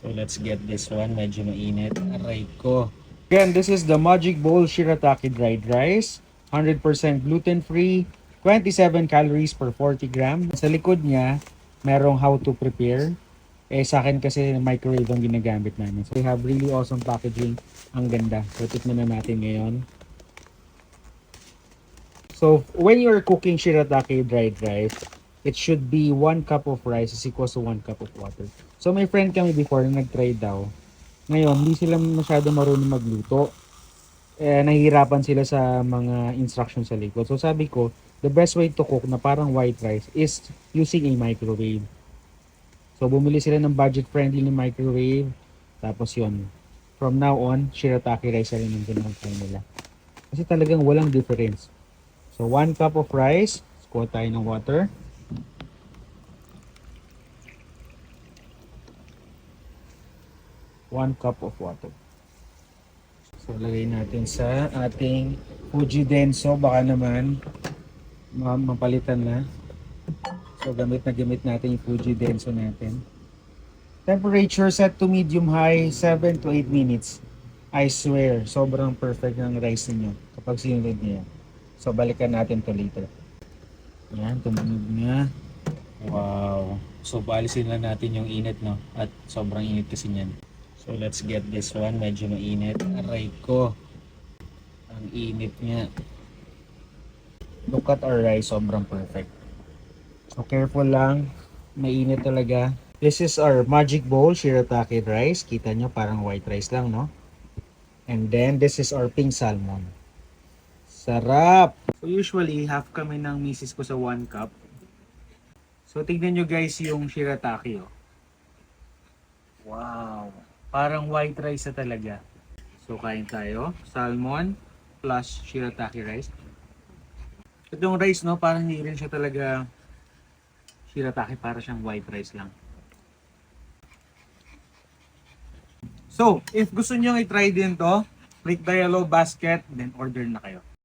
So let's get this one. Medyo mainit. Aray ko. Again, this is the Magic Bowl Shirataki dried rice. 100% gluten-free. 27 calories per 40 gram. Sa likod niya, merong how to prepare. Sa akin kasi microwave ang ginagamit namin. So we have really awesome packaging. Ang ganda. So tikman na natin ngayon. So when you're cooking shirataki dried rice, it should be 1 cup of rice is equals to 1 cup of water. So may friend kami before na nag-try daw. Ngayon, hindi sila masyado marunong magluto. Nahihirapan sila sa mga instructions sa likod. So sabi ko, the best way to cook na parang white rice is using a microwave. So bumili sila ng budget-friendly na microwave. Tapos yun, from now on, shirataki rice na rin yung ginagawa nila. Kasi talagang walang difference. So 1 cup of rice, kuha tayo ng water. One cup of water. So, lagay natin sa ating Fuji Denso. Baka naman mapalitan na. So, gamit natin yung Fuji Denso natin. Temperature set to medium-high, 7 to 8 minutes. I swear, sobrang perfect ng rice niyo kapag sinunod niya. So, balikan natin to later. Yan, tumunog na. Wow. So, paalisin lang natin yung init, no? At sobrang init kasi niyan. So let's get this one. Medyo mainit. Aray ko. Ang init niya. Look at our rice. Sobrang perfect. So careful lang. Mainit talaga. This is our magic bowl shirataki rice. Kita nyo parang white rice lang, no? And then this is our pink salmon. Sarap! So usually half kami ng misis ko sa 1 cup. So tignan nyo guys yung shirataki, oh. Wow! Parang white rice na talaga. So, kain tayo. Salmon plus shirataki rice. Itong rice, no, parang hindi rin siya talaga shirataki. Para siyang white rice lang. So, if gusto nyo i-try din to, click the yellow basket, then order na kayo.